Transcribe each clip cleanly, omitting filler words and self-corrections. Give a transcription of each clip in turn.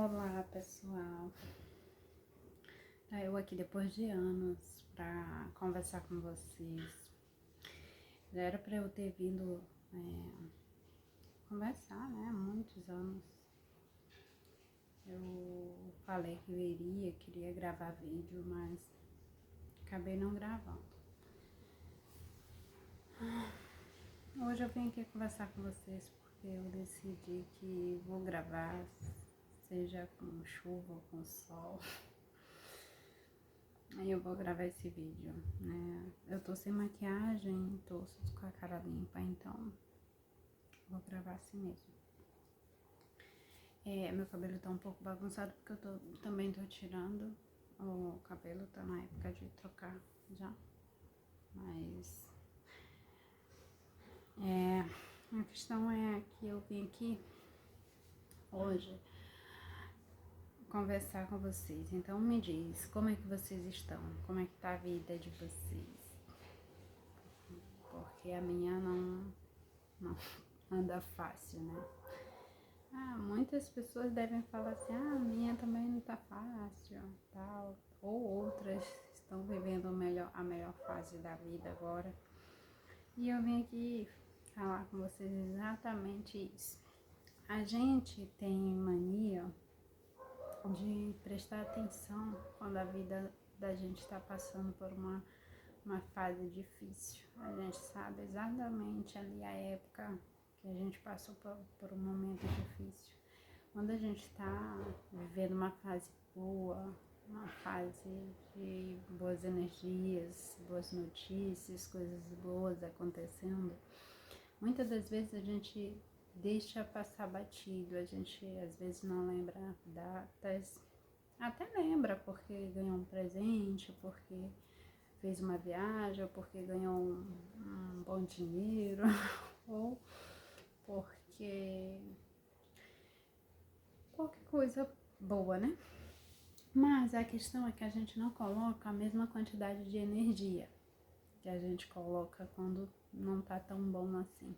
Olá, pessoal. Eu aqui depois de anos para conversar com vocês. Já era para eu ter vindo conversar, né? Há muitos anos. Eu falei que eu queria gravar vídeo, mas acabei não gravando. Hoje eu vim aqui conversar com vocês porque eu decidi que vou gravar, seja com chuva ou com sol. Aí eu vou gravar esse vídeo, né? Eu tô sem maquiagem, tô com a cara limpa, então vou gravar assim mesmo. Meu cabelo tá um pouco bagunçado porque eu também tô tirando. O cabelo tá na época de trocar já. Mas a questão é que eu vim aqui hoje conversar com vocês. Então me diz, como é que vocês estão? Como é que tá a vida de vocês? Porque a minha não anda fácil, né? Muitas pessoas devem falar assim, a minha também não tá fácil, tal. Ou outras estão vivendo a melhor fase da vida agora. E eu vim aqui falar com vocês exatamente isso. A gente tem mania de prestar atenção quando a vida da gente está passando por uma fase difícil. A gente sabe exatamente ali a época que a gente passou por um momento difícil. Quando a gente está vivendo uma fase boa, uma fase de boas energias, boas notícias, coisas boas acontecendo, muitas das vezes a gente deixa passar batido, a gente às vezes não lembra datas, até lembra porque ganhou um presente, porque fez uma viagem, ou porque ganhou um bom dinheiro, ou porque qualquer coisa boa, né? Mas a questão é que a gente não coloca a mesma quantidade de energia que a gente coloca quando não tá tão bom assim.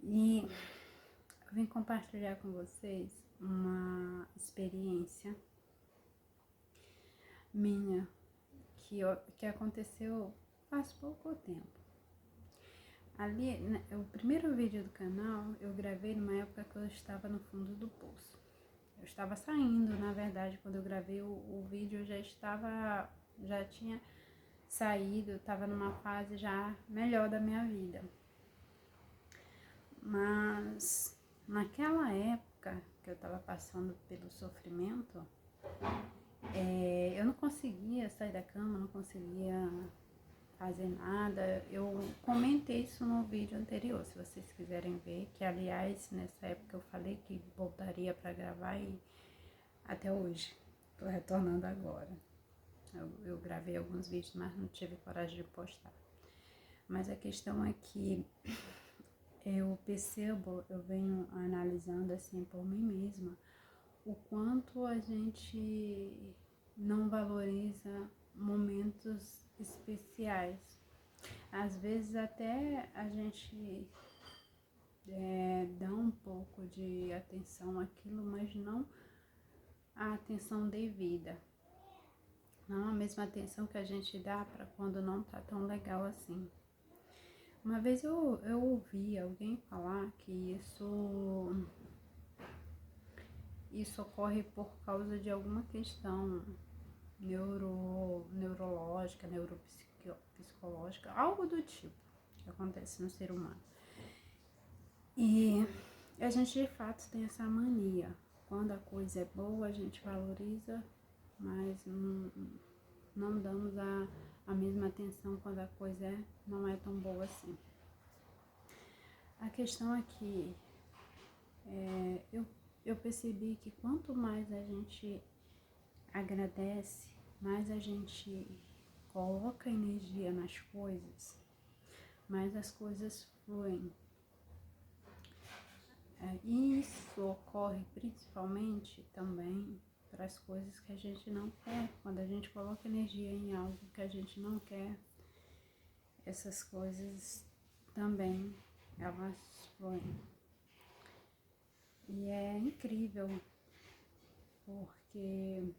E eu vim compartilhar com vocês uma experiência minha que aconteceu faz pouco tempo. Ali, o primeiro vídeo do canal eu gravei numa época que eu estava no fundo do poço. Eu estava saindo, na verdade, quando eu gravei o vídeo eu já tinha saído, eu estava numa fase já melhor da minha vida. Mas naquela época que eu estava passando pelo sofrimento, eu não conseguia sair da cama, não conseguia fazer nada. Eu comentei isso no vídeo anterior, se vocês quiserem ver, que aliás nessa época eu falei que voltaria para gravar e até hoje tô retornando agora. Eu gravei alguns vídeos, mas não tive coragem de postar. Mas a questão é que eu venho analisando assim por mim mesma o quanto a gente não valoriza momentos especiais. Às vezes até a gente dá um pouco de atenção àquilo, mas não a atenção devida. Não a mesma atenção que a gente dá para quando não tá tão legal assim. Uma vez eu ouvi alguém falar que isso ocorre por causa de alguma questão neurológica, neuropsicológica, algo do tipo que acontece no ser humano. E a gente de fato tem essa mania. Quando a coisa é boa, a gente valoriza, mas não damos a mesma atenção quando a coisa não é tão boa assim. A questão é que eu percebi que quanto mais a gente agradece, mais a gente coloca energia nas coisas, mais as coisas fluem. E isso ocorre principalmente também para as coisas que a gente não quer. Quando a gente coloca energia em algo que a gente não quer, essas coisas também, elas fluem. E é incrível porque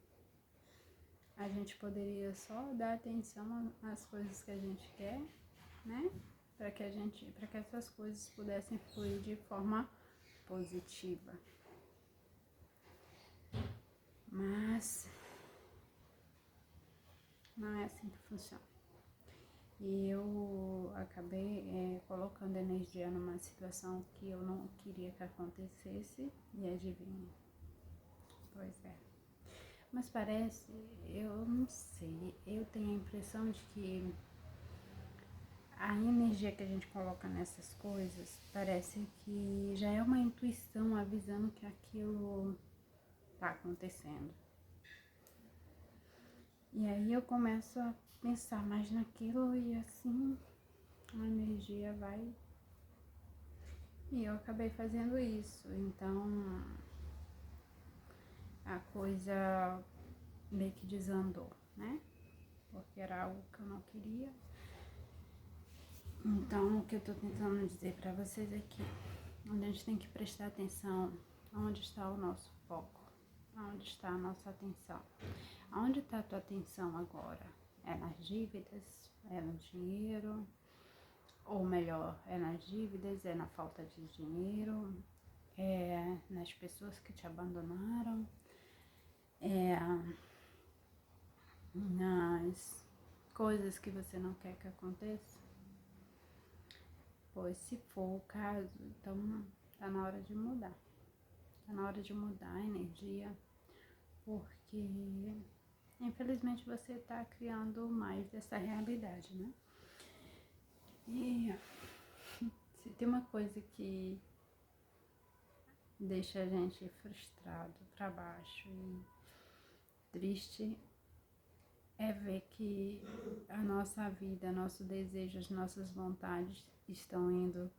a gente poderia só dar atenção às coisas que a gente quer, né? Para que essas coisas pudessem fluir de forma positiva. Mas não é assim que funciona. E eu acabei colocando energia numa situação que eu não queria que acontecesse, e adivinha? Pois é. Mas parece, eu não sei, eu tenho a impressão de que a energia que a gente coloca nessas coisas parece que já é uma intuição avisando que aquilo tá acontecendo. E aí eu começo a pensar mais naquilo e assim a energia vai. E eu acabei fazendo isso. Então a coisa meio que desandou, né? Porque era algo que eu não queria. Então o que eu tô tentando dizer pra vocês é que a gente tem que prestar atenção onde está o nosso foco, onde está a nossa atenção. Onde está a tua atenção agora? É nas dívidas? É no dinheiro? Ou melhor, é nas dívidas? É na falta de dinheiro? É nas pessoas que te abandonaram? É nas coisas que você não quer que aconteça? Pois se for o caso, então tá na hora de mudar. Tá na hora de mudar a energia, porque infelizmente você está criando mais dessa realidade, né? E se tem uma coisa que deixa a gente frustrado, para baixo e triste, é ver que a nossa vida, nosso desejo, as nossas vontades estão indo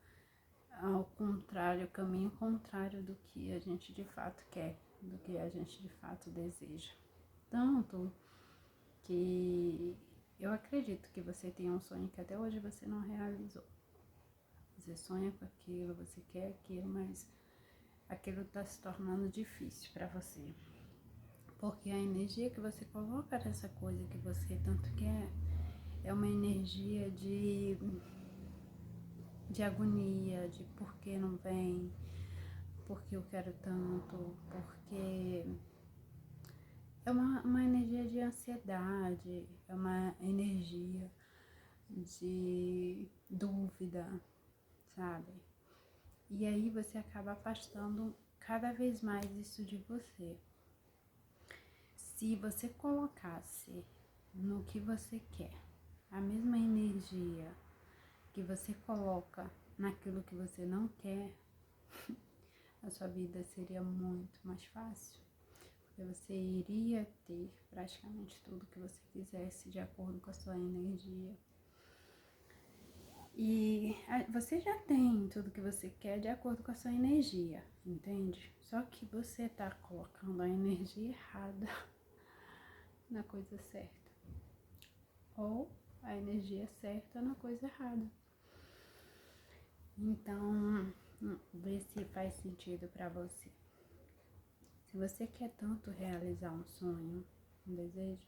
ao contrário, caminho contrário do que a gente de fato quer, do que a gente de fato deseja. Tanto que eu acredito que você tem um sonho que até hoje você não realizou. Você sonha com aquilo, você quer aquilo, mas aquilo está se tornando difícil para você. Porque a energia que você coloca nessa coisa que você tanto quer é uma energia de agonia, de por que não vem, porque eu quero tanto, porque é uma energia de ansiedade, é uma energia de dúvida, sabe? E aí você acaba afastando cada vez mais isso de você. Se você colocasse no que você quer a mesma energia que você coloca naquilo que você não quer, a sua vida seria muito mais fácil. Porque você iria ter praticamente tudo que você quisesse de acordo com a sua energia. E você já tem tudo que você quer de acordo com a sua energia, entende? Só que você tá colocando a energia errada na coisa certa. Ou a energia certa na coisa errada. Então, vê se faz sentido pra você. Se você quer tanto realizar um sonho, um desejo,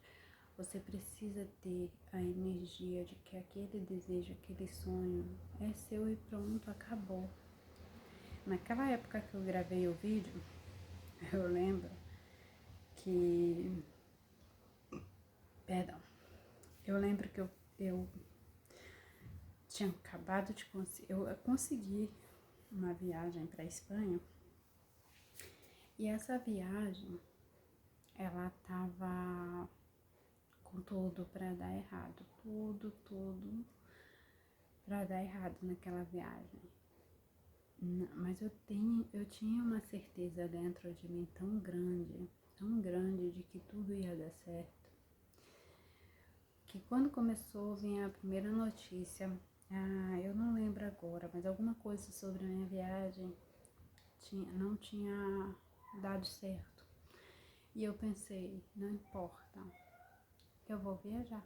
você precisa ter a energia de que aquele desejo, aquele sonho é seu e pronto, acabou. Naquela época que eu gravei o vídeo, eu lembro que... Perdão. Eu lembro que eu tinha acabado de conseguir... Eu consegui uma viagem para a Espanha. E essa viagem, ela tava com tudo para dar errado. Tudo para dar errado naquela viagem. Mas eu tinha uma certeza dentro de mim tão grande de que tudo ia dar certo, que quando começou a vir a primeira notícia, eu não lembro agora, mas alguma coisa sobre a minha viagem não tinha dado certo. E eu pensei, não importa, eu vou viajar.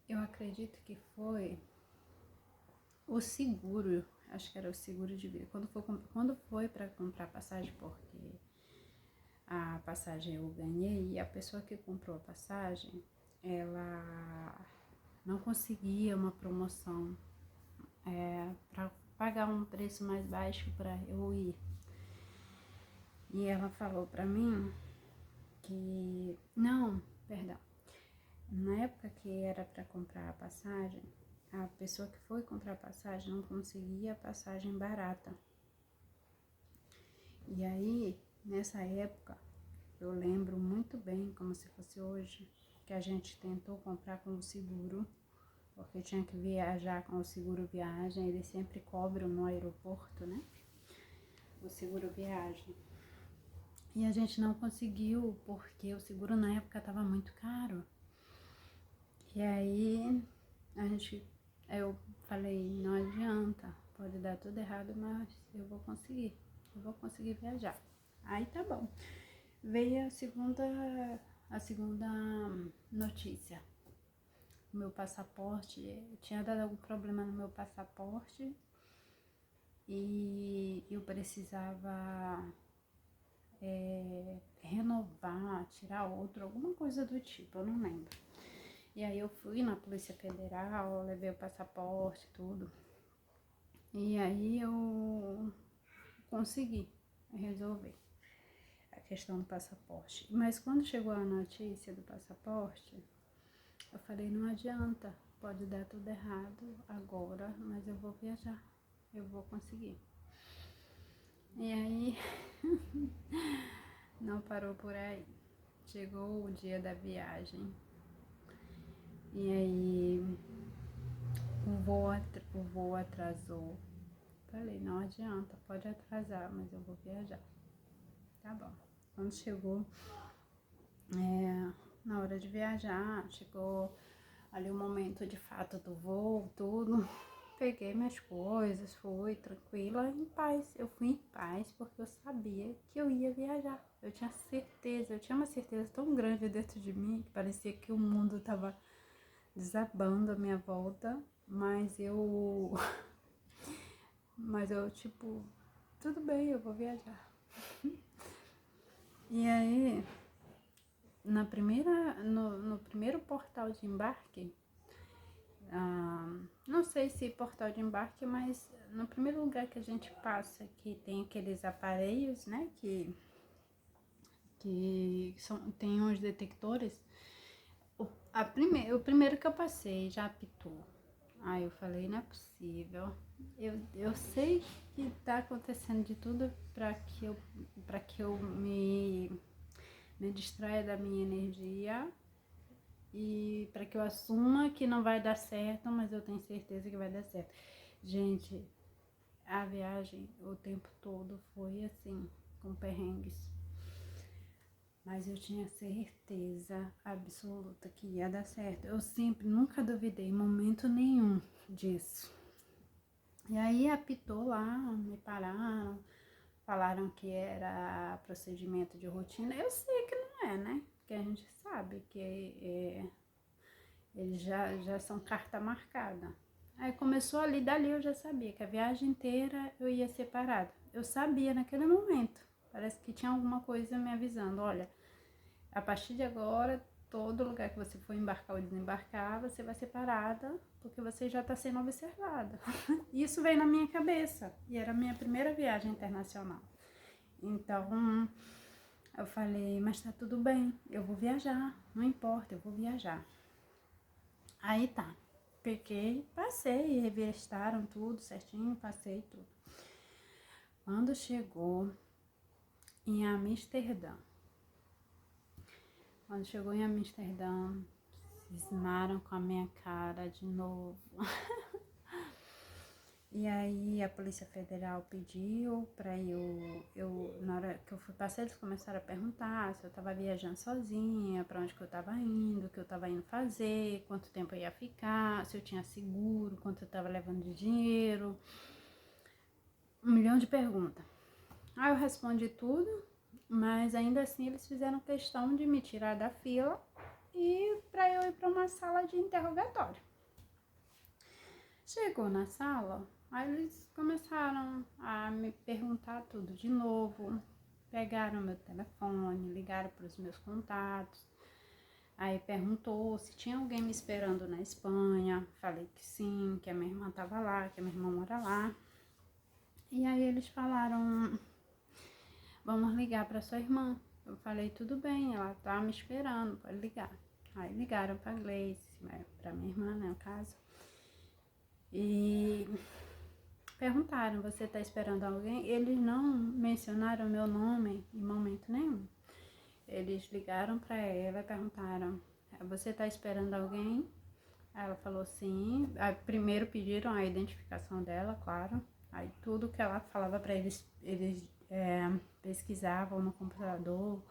Eu acredito que foi o seguro, acho que era o seguro de vida. Quando foi para comprar passagem, porque A passagem eu ganhei e a pessoa que comprou a passagem, ela não conseguia uma promoção para pagar um preço mais baixo para eu ir. E ela falou para mim que, não, perdão, na época que era para comprar a passagem, a pessoa que foi comprar a passagem não conseguia a passagem barata. E aí, nessa época, eu lembro muito bem, como se fosse hoje, que a gente tentou comprar com o seguro, porque tinha que viajar com o seguro viagem, eles sempre cobram no aeroporto, né? O seguro viagem. E a gente não conseguiu, porque o seguro na época estava muito caro. E aí, eu falei, não adianta, pode dar tudo errado, mas eu vou conseguir viajar. Aí tá bom. Veio a segunda notícia. O meu passaporte, tinha dado algum problema no meu passaporte e eu precisava renovar, tirar outro, alguma coisa do tipo, eu não lembro. E aí eu fui na Polícia Federal, levei o passaporte, tudo. E aí eu consegui resolver a questão do passaporte. Mas quando chegou a notícia do passaporte, eu falei, não adianta, pode dar tudo errado agora, mas eu vou viajar, eu vou conseguir. E aí, não parou por aí. Chegou o dia da viagem. E aí, o voo atrasou. Falei, não adianta, pode atrasar, mas eu vou viajar. Tá bom. Quando chegou, na hora de viajar, chegou ali o momento de fato do voo, tudo. Peguei minhas coisas, fui tranquila, em paz. Eu fui em paz porque eu sabia que eu ia viajar. Eu tinha uma certeza tão grande dentro de mim que parecia que o mundo tava desabando à minha volta, mas eu tipo, tudo bem, eu vou viajar. E aí, no primeiro portal de embarque, não sei se portal de embarque, mas no primeiro lugar que a gente passa, que tem aqueles aparelhos, né, tem uns detectores, o primeiro que eu passei já apitou. Aí eu falei, não é possível. Eu sei que tá acontecendo de tudo para que eu me distraia da minha energia e para que eu assuma que não vai dar certo, mas eu tenho certeza que vai dar certo. Gente, a viagem o tempo todo foi assim, com perrengues. Mas eu tinha certeza absoluta que ia dar certo. Eu nunca duvidei em momento nenhum disso. E aí apitou lá, me pararam, falaram que era procedimento de rotina. Eu sei que não é, né? Porque a gente sabe que eles já são carta marcada. Aí começou ali, dali eu já sabia que a viagem inteira eu ia ser parada. Eu sabia naquele momento. Parece que tinha alguma coisa me avisando, olha, a partir de agora, todo lugar que você for embarcar ou desembarcar, você vai ser parada, porque você já está sendo observada. Isso veio na minha cabeça, e era a minha primeira viagem internacional. Então, eu falei, mas tá tudo bem, eu vou viajar, não importa, eu vou viajar. Aí tá, peguei, passei, revistaram tudo certinho, passei tudo. Quando chegou em Amsterdã, cismaram com a minha cara de novo. E aí a Polícia Federal pediu pra na hora que eu fui passar, eles começaram a perguntar se eu tava viajando sozinha, pra onde que eu tava indo, o que eu tava indo fazer, quanto tempo eu ia ficar, se eu tinha seguro, quanto eu tava levando de dinheiro. 1 milhão de perguntas. Aí eu respondi tudo, mas ainda assim eles fizeram questão de me tirar da fila e pra eu ir pra uma sala de interrogatório. Chegou na sala, aí eles começaram a me perguntar tudo de novo. pegaram meu telefone, ligaram para os meus contatos, aí perguntou se tinha alguém me esperando na Espanha. Falei que sim, que a minha irmã estava lá, que a minha irmã mora lá. E aí eles falaram, vamos ligar para sua irmã. Eu falei, tudo bem, ela tá me esperando, pode ligar. Aí ligaram para Gleice, para minha irmã, né, no caso. E perguntaram, você está esperando alguém? Eles não mencionaram meu nome em momento nenhum. Eles ligaram para ela e perguntaram, você está esperando alguém? Ela falou sim. Aí, primeiro pediram a identificação dela, claro. Aí tudo que ela falava para eles, pesquisavam no computador,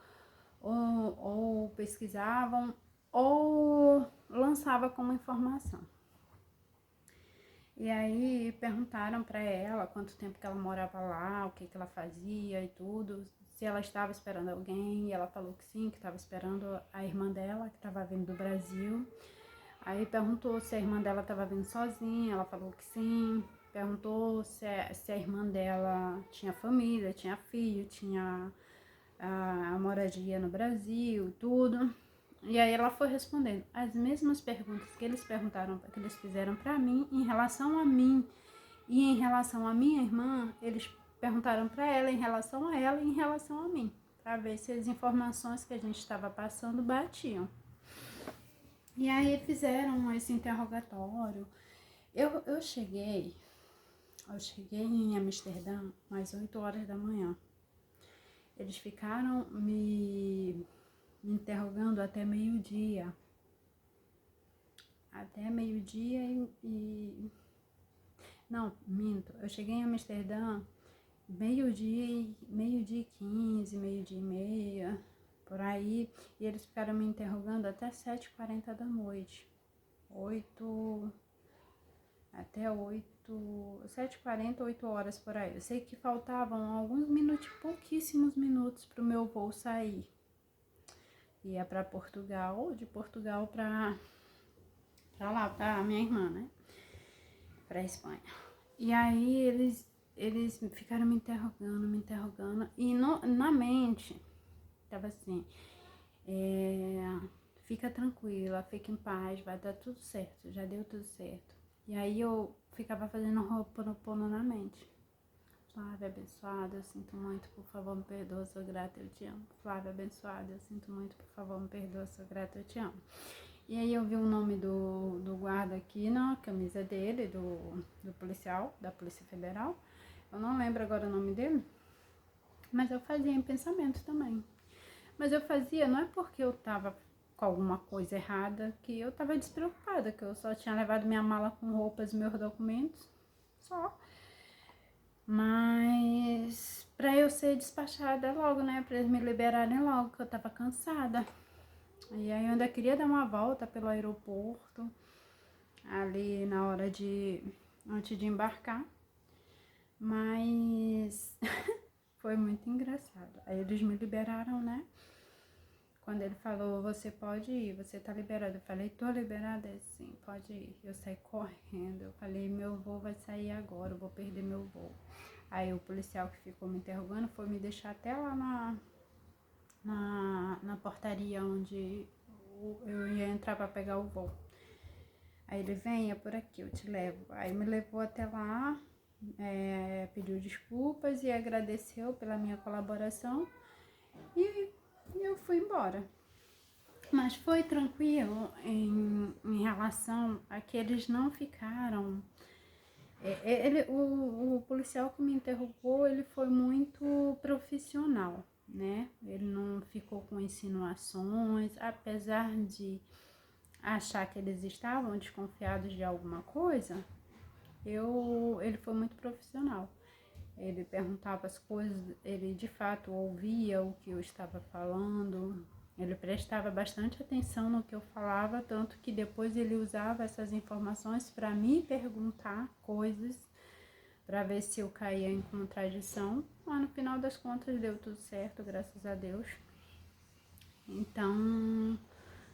ou pesquisavam, ou lançava como informação. E aí perguntaram para ela quanto tempo que ela morava lá, o que ela fazia e tudo, se ela estava esperando alguém, e ela falou que sim, que estava esperando a irmã dela, que estava vindo do Brasil. Aí perguntou se a irmã dela estava vindo sozinha, ela falou que sim. Perguntou se a irmã dela tinha família, tinha filho, tinha a moradia no Brasil, tudo. E aí ela foi respondendo as mesmas perguntas que eles perguntaram, que eles fizeram para mim em relação a mim e em relação a minha irmã, eles perguntaram para ela em relação a ela e em relação a mim, para ver se as informações que a gente estava passando batiam. E aí fizeram esse interrogatório. Eu cheguei em Amsterdã às 8 horas da manhã. Eles ficaram me interrogando até meio-dia. Até meio-dia e... Não, minto. Eu cheguei em Amsterdã meio-dia e 15, meio-dia e meia, por aí. E eles ficaram me interrogando até 7h40 da noite. 7h40, 8 horas por aí. Eu sei que faltavam alguns minutos, pouquíssimos minutos para o meu voo sair. Ia para Portugal, ou de Portugal para lá, para minha irmã, né? Para Espanha. E aí eles ficaram me interrogando. E na mente, tava assim, fica tranquila, fica em paz, vai dar tudo certo, já deu tudo certo. E aí eu ficava fazendo Ho'oponopono na mente. Flávia abençoada, eu sinto muito, por favor me perdoa, sou grata, eu te amo. Flávia abençoada, eu sinto muito, por favor me perdoa, sou grata, eu te amo. E aí eu vi o nome do guarda aqui na camisa dele, do policial, da Polícia Federal. Eu não lembro agora o nome dele, mas eu fazia em pensamento também. Mas eu fazia, não é porque eu tava com alguma coisa errada, que eu tava despreocupada, que eu só tinha levado minha mala com roupas e meus documentos, só. Mas pra eu ser despachada logo, né, pra eles me liberarem logo, que eu tava cansada. E aí eu ainda queria dar uma volta pelo aeroporto, ali na hora antes de embarcar, mas foi muito engraçado. Aí eles me liberaram, né? Quando ele falou, você pode ir, você tá liberada. Eu falei, tô liberada? Sim, pode ir. Eu saí correndo, eu falei, meu voo vai sair agora, eu vou perder meu voo. Aí o policial que ficou me interrogando foi me deixar até lá na portaria onde eu ia entrar para pegar o voo. Aí ele, venha por aqui, eu te levo. Aí me levou até lá, pediu desculpas e agradeceu pela minha colaboração e eu fui embora. Mas foi tranquilo em relação a que eles não ficaram... O policial que me interrogou, ele foi muito profissional, né? Ele não ficou com insinuações, apesar de achar que eles estavam desconfiados de alguma coisa, ele foi muito profissional. Ele perguntava as coisas, ele de fato ouvia o que eu estava falando, ele prestava bastante atenção no que eu falava, tanto que depois ele usava essas informações para me perguntar coisas, para ver se eu caía em contradição. Mas no final das contas deu tudo certo, graças a Deus. Então,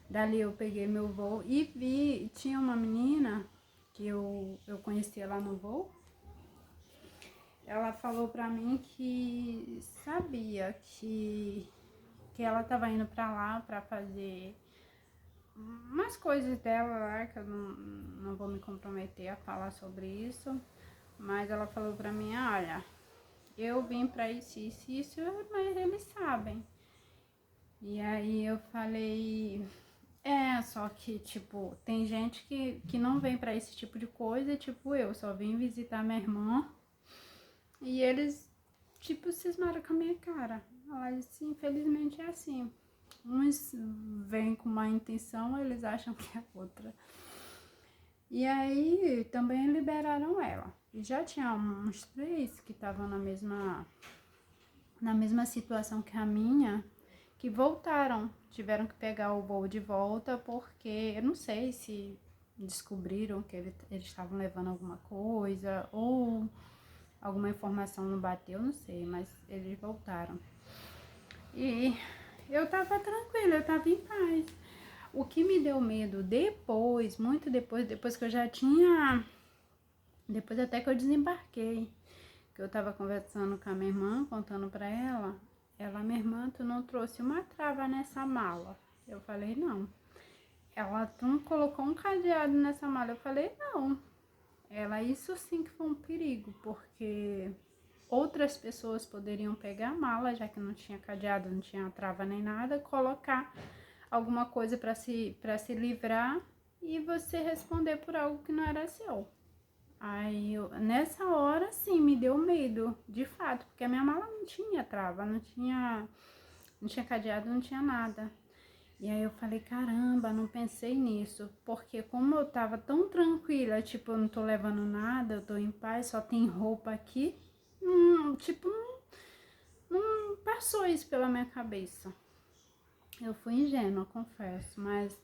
dali eu peguei meu voo e tinha uma menina que eu conhecia lá no voo. ela falou pra mim que sabia que ela tava indo pra lá pra fazer umas coisas dela lá, que eu não vou me comprometer a falar sobre isso, mas ela falou pra mim, olha, eu vim pra isso, mas eles sabem. E aí eu falei, só que, tipo, tem gente que não vem pra esse tipo de coisa, tipo eu só vim visitar minha irmã e eles, tipo, cismaram com a minha cara. Ela disse, infelizmente é assim. Uns vêm com uma intenção, eles acham que é outra. E aí também liberaram ela. E já tinha uns 3 que estavam na mesma situação que a minha, que voltaram, tiveram que pegar o voo de volta, porque eu não sei se descobriram que eles estavam levando alguma coisa, ou alguma informação não bateu, não sei, mas eles voltaram. E eu tava tranquila, eu tava em paz. O que me deu medo depois, muito depois que eu já tinha, depois até que eu desembarquei, que eu tava conversando com a minha irmã, contando pra ela, minha irmã, tu não trouxe uma trava nessa mala? Eu falei, não. Ela, tu não colocou um cadeado nessa mala? Eu falei, não. Ela, isso sim que foi um perigo, porque outras pessoas poderiam pegar a mala, já que não tinha cadeado, não tinha trava nem nada, colocar alguma coisa para se livrar e você responder por algo que não era seu. Aí, nessa hora, sim, me deu medo, de fato, porque a minha mala não tinha trava, não tinha cadeado, não tinha nada. E aí eu falei, caramba, não pensei nisso, porque como eu tava tão tranquila, tipo, eu não tô levando nada, eu tô em paz, só tem roupa aqui, tipo, não passou isso pela minha cabeça. Eu fui ingênua, confesso, mas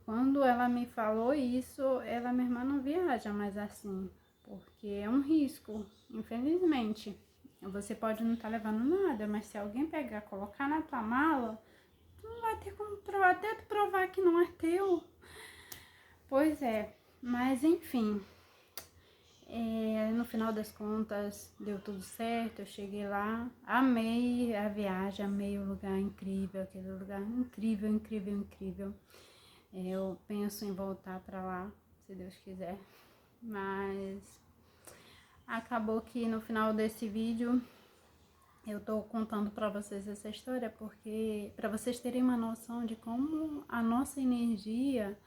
quando ela me falou isso, minha irmã não viaja mais assim, porque é um risco, infelizmente. Você pode não estar levando nada, mas se alguém pegar, colocar na tua mala, tu não vai ter como provar, até tu provar que não é teu. Pois é, mas enfim, no final das contas deu tudo certo, eu cheguei lá, amei a viagem, amei o lugar incrível, aquele lugar incrível, incrível, incrível. Eu penso em voltar pra lá, se Deus quiser, mas acabou que no final desse vídeo eu tô contando pra vocês essa história porque pra vocês terem uma noção de como a nossa energia,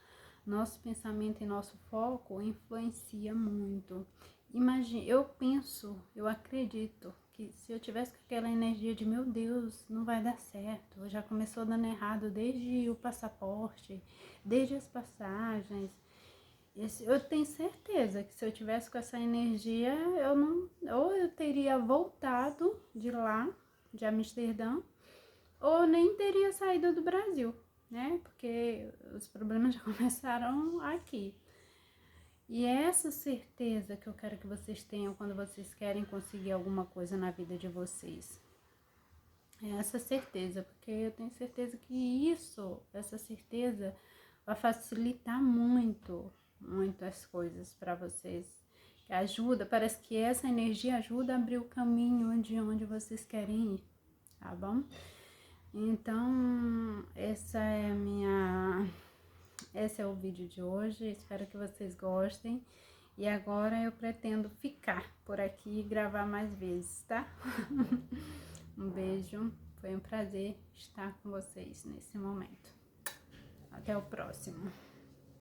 nosso pensamento e nosso foco influencia muito. Imagine, eu acredito que se eu tivesse com aquela energia de meu Deus, não vai dar certo, já começou dando errado desde o passaporte, desde as passagens, eu tenho certeza que se eu tivesse com essa energia, ou eu teria voltado de lá, de Amsterdã, ou nem teria saído do Brasil, né? Porque os problemas já começaram aqui. E é essa certeza que eu quero que vocês tenham quando vocês querem conseguir alguma coisa na vida de vocês. É essa certeza, porque eu tenho certeza que essa certeza vai facilitar muito as coisas para vocês. Ajuda, parece que essa energia ajuda a abrir o caminho de onde vocês querem ir, tá bom? Então, esse é o vídeo de hoje, espero que vocês gostem. E agora eu pretendo ficar por aqui e gravar mais vezes, tá? Um beijo, foi um prazer estar com vocês nesse momento. Até o próximo.